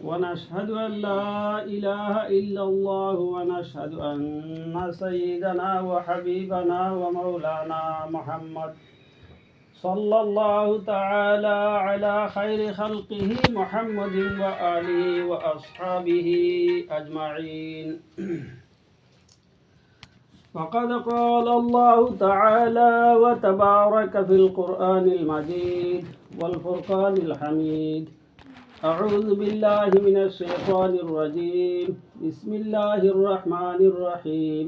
ونشهد أن لا إله إلا الله ونشهد أن سيدنا وحبيبنا ومولانا محمد صلى الله تعالى على خير خلقه محمد وآله وأصحابه أجمعين. فقد قال الله تعالى وتبارك في القرآن المجيد والفرقان الحميد. أعوذ بالله من الشيطان الرجيم. بسم الله الرحمن الرحيم.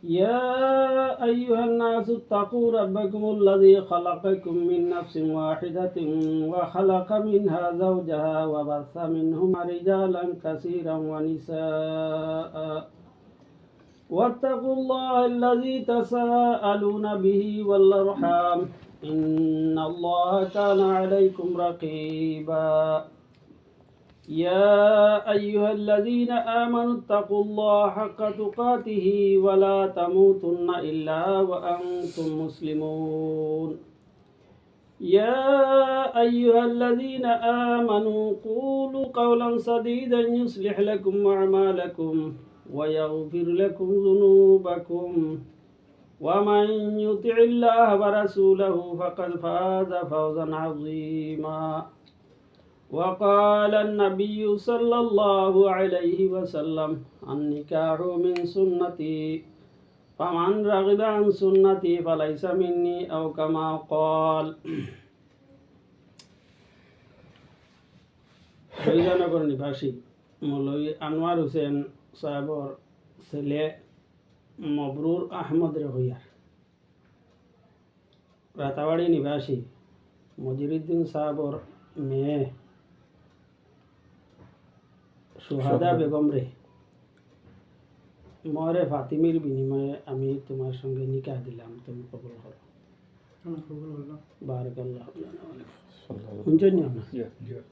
يا أيها الناس اتقوا ربكم الذي خلقكم من نفس واحدة وخلق منها زوجها وبث منهما رجالا كثيرا ونساء واتقوا الله الذي تساءلون به والأرحام إن الله كان عليكم رقيبا. يا أيها الذين آمنوا اتقوا الله حق تقاته ولا تموتن إلا وأنتم مسلمون. يا أيها الذين آمنوا قولوا قولا سديدا يصلح لكم أعمالكم ويغفر لكم ذنوبكم ومن يطع الله ورسوله فقد فاز فوزا عظيما. وقال النبي صلى الله عليه وسلم النكاح من سنتي فمن رغب عن سنتي فليس مني أو كما قال. হরিজনগর নিবাসী মৌলভী আনোয়ার হোসেন সাহেবর ছেলে মবরুর আহমদ রহিয়ার, রাতাবাড়ি নিবাসী মজিরুদ্দিন সাহেবর মেয়ে সুহাদা বেগম রে মরে ফাতিমির বিনিময়ে আমি তোমার সঙ্গে নিকাহ দিলাম, তুমি কবুল করো। বারাকাল্লাহু ফিক।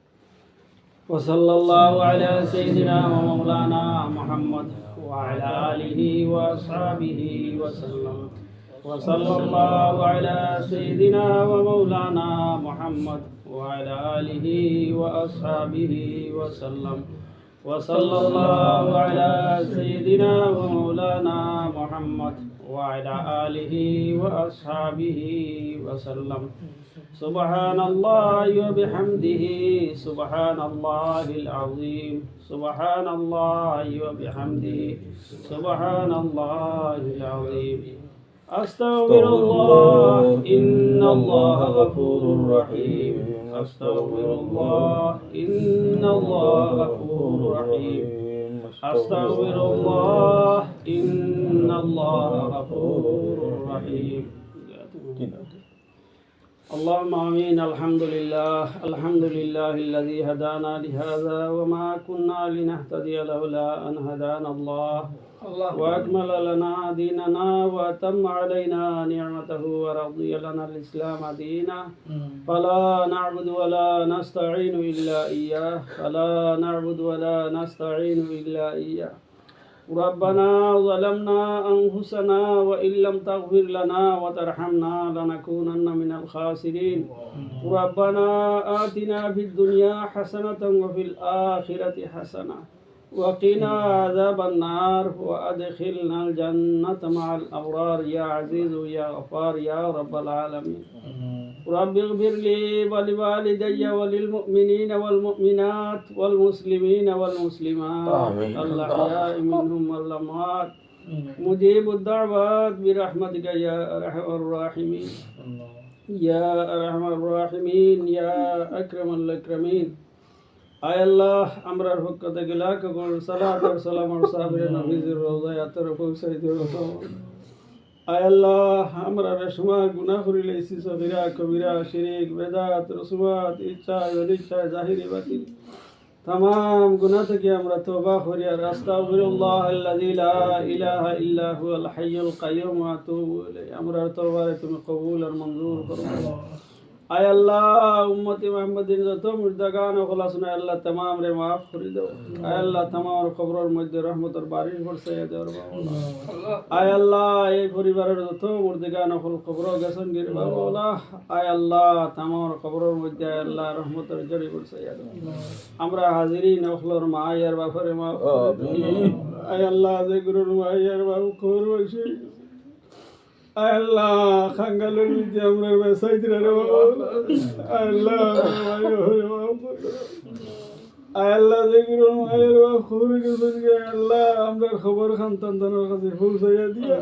وصلى الله على سيدنا ومولانا محمد وعلى آله وأصحابه وسلم. وصلى الله على سيدنا ومولانا محمد وعلى آله وأصحابه وسلم. وصلى الله على سيدنا ومولانا محمد وعلى آله وأصحابه وسلم. سبحان الله وبحمده سبحان الله العظيم. سبحان الله وبحمده سبحان الله العظيم. أستغفر الله إن الله غفور رحيم. أستغفر الله إن الله غفور رحيم. أستغفر الله إن الله غفور رحيم. اللهم آمين. الحمد لله الذي هدانا لهذا وما كنا لنهتدي لولا أن هدانا الله وأكمل لنا ديننا وأتم علينا نعمته ورضي لنا الإسلام دينا. فلا نعبد ولا نستعين إلا إياه. فلا نعبد ولا نستعين إلا إياه. ربنا ظلمنا أنفسنا وإن لم تغفر لنا وترحمنا لنكونن من الخاسرين. ربنا آتنا في الدنيا حسنة وفي الآخرة حسنة وقنا عذاب النار وأدخلنا الجنة مع الأبرار يا عزيز يا غفار يا رب العالمين. رب اغفر لي ولوالدي وللمؤمنين والمؤمنات والمسلمين والمسلمات الأحياء منهم والأموات مجيب الدعوات برحمتك يا أرحم الراحمين يا أرحم الراحمين يا أكرم الأكرمين. আয় আল্লাহ, আমরার পক্ষ থেকে লাখ কোটি সালাত আর সালাম আর সাহাবীর নবীজির রওজায় আতর পৌঁছাই দিও। আয় আল্লাহ, আমরা সময় গুনাহ করি লাইছি, সগীরা কবিরা শিরক বেদাত রসুমাত ইচ্ছা অনিচ্ছা জাহিরি বাতিল तमाम गुनाह থেকে আমরা তওবা করি আর আস্তাগফিরুল্লাহ আল্লাযী লা ইলাহা ইল্লা হুয়াল হাইয়ুল কাইয়্যুম ওয়া আতুবু ইলাইহি। আমরা তওবারে তুমি কবুল আর মঞ্জুর করো। আয় আল্লাহ উম্মতি মুহাম্মাদিন যত মুর্দাগান ওগুলা শুনে আল্লাহ तमाम রে মাফ করে দাও আয় আল্লাহ तमाम কবরের মধ্যে রহমতের বারিশ বর্ষাইয়া দাও আয় আল্লাহ এই পরিবারের যত মুর্দাগান ওগুল কবর গেছেন গির বাবা আয় আল্লাহ तमाम কবরের মধ্যে আয় আল্লাহ রহমতের ঝড়ি বর্ষাইয়া দাও আমরা হাজিরিন ওগুলোর মা আর বাবারে মাফ আয় আল্লাহ যে গুরুর মা আর বাবা কবর বসে আল্লাহ খাঙ্গালের মধ্যে আমরা বেসাইতে রে আল্লাহ আল্লাহ দেখুন মায়ের খবর গেছে আল্লাহ আমরা খবর খান তান্তানোর কাছে পৌঁছাইয়া দিয়া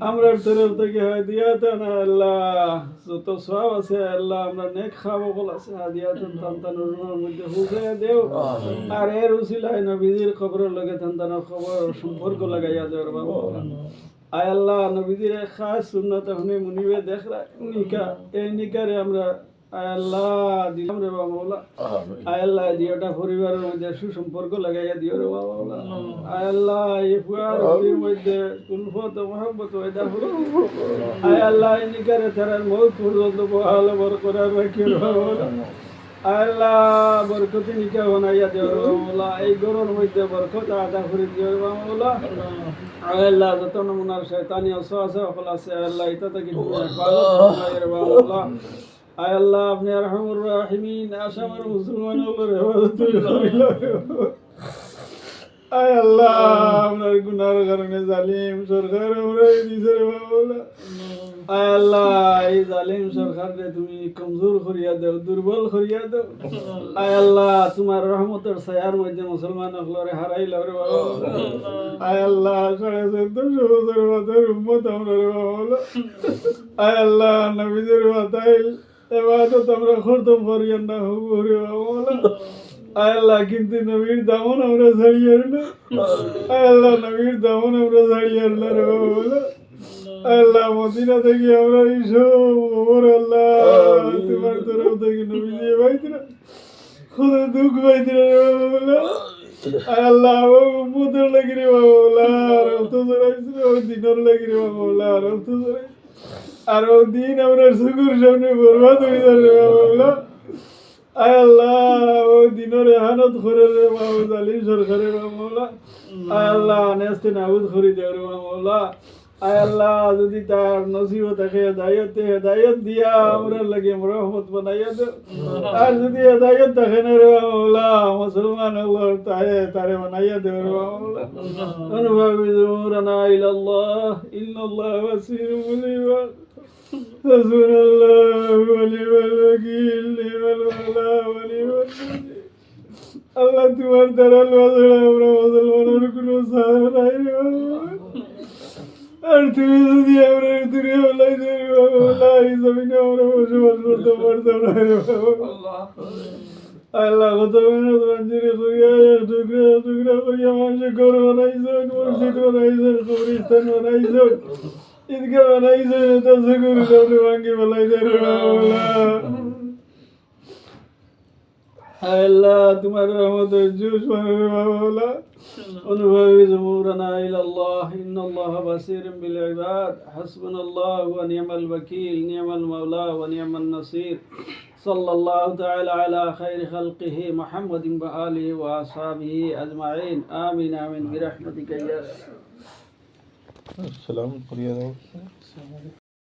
আমরা তরফ থেকে হাদিয়া না আল্লাহ যত সব আছে আল্লাহ আমরা নেক খাবো বল আছে হাদিয়া তান্তানোর মধ্যে পৌঁছাইয়া দেও আর এর উসিলায় নবীজির খবরের লগে তান্তানোর খবর সম্পর্ক লাগাইয়া দেওয়ার বাবা আয় আল্লাহ নবীজির খাস সুন্নাত হনে মুনিবে দেখরা নিকা এই নিকারে আমরা আয় আল্লাহ দিলাম রে বাবা মাওলা আয় আল্লাহ দিওটা পরিবারের মধ্যে সুসম্পর্ক লাগাইয়া দিও রে বাবা মাওলা আয় আল্লাহ এই পরিবারের মধ্যে উলফত মহব্বত ওইদা হলো আয় আল্লাহ এই নিকারে তারার মৌত পর্যন্ত বহাল বরকরার রাখিও রে বাবা মাওলা আল্লাহ বরকতি নিকা বানাইয়া দিও রে বাবা মাওলা এই গরুর মধ্যে বরকত আদা করে দিও রে বাবা মাওলা আল্লাহ যত নমুনার শয়তানি ওয়াসওয়াসা ওগুলা আছে আল্লাহ এটা থেকে হেফাজত করে রে বাবা মাওলা আয় আল্লাহ আপনি আরহামুর রাহিমিন আসামের মুসলমানগুলোর হেফাজত করিও আয় আল্লাহ আপনার গুনার কারণে জালিম সরকার উড়াই দিছে রে বাবা মাওলা আয় আল্লাহ এই জালিম সরকারকে তুমি কমজোর করিয়া দাও দুর্বল করিয়া দাও আয় আল্লাহ তোমার রহমতের ছায়ার মধ্যে মুসলমানগুলোরে হারাইলাও রে বাবা আয় আল্লাহ 1450 বছর বাদের উম্মত আমরা রে বাবা মাওলা আয় আল্লাহ নবীজির বাতাইল ইবাদত আমরা করতাম করিয়া না হবো রে বাবা মাওলা আয় আল্লাহ কিন্তু নবীর দামন আমরা ছাড়িয়ার না আয় আল্লাহ নবীর দামন আমরা ছাড়িয়ার না রে বাবা মাওলা আল্লাহ মদিনা থেকে আমরা ঈশ্বর আল্লাহ তোমার তরফ থেকে নবী দিয়ে পাইছিলাম খুদে দুঃখ পাইছিলাম রে বাবা আল্লাহ ও মুদের লাগি রে বাবা আর অত জড়াইছিল ও দিনের লাগি রে বাবা আর অত জড়াই আর ও দিন আমরা শুকুর সামনে বরবাদ হয়ে যাবে রে বাবা আয় আল্লাহ ও দিনের এহানত করে রে বাবা জালিম সরকারের বাবা আয় আল্লাহ নেস্তে নাবুদ করে দেও রে বাবা আয় আল্লাহ যদি তার নসিব থাকে হেদায়ত দিয়া আমরা লাগে রহমত বানাইয়া দে আর যদি হেদায়ত থাকে না রে মাওলা মুসলমান আল্লাহ তারে বানাইয়া দে রে মাওলা অনুভবী জুমুরানা ইলাল্লাহ ইন্নাল্লাহ বাসীরুম বিল হাসবুনাল্লাহু ওয়া নি'মাল ওয়াকিল নি'মাল মাওলা ওয়া নি'মাল আল্লাহ তোমার দয়াল ওয়াজড়া আমরা মুসলমানের কোনো সাহায্য নাই রে আর তুমি যদি আমরা দুনিয়া হলাই এই জমিনে আমরা বসবাস করতে পারতাম না রে বাবা আল্লাহ কত মেহনত মঞ্জুরি করিয়া টুকরা টুকরা করিয়া মানুষের ঘর বানাইছেন মসজিদ বানাইছেন কবরস্থান বানাইছেন ঈদগাহ বানাইছেন এটা সকল আপনি ভাঙ্গি ফেলাইছেন রে বাবা আল্লাহ তোমার রহমতের জুস মানে রে বাবা অনুভবী জুমুরানা ইলাল্লাহ ইন্নাল্লাহ বাসীরুম বিল ইবাদ হাসবুনাল্লাহু ওয়া নি'মাল ওয়াকিল নি'মাল মাওলা ওয়া নি'মান নাসির সাল্লাল্লাহু তাআলা আলা খায়রি খালকিহি মুহাম্মাদিন ওয়া আলিহি ওয়া আসহাবিহি আজমাইন আমিন আমিন বিরহমাতিকা ইয়া আসসালামু আলাইকুম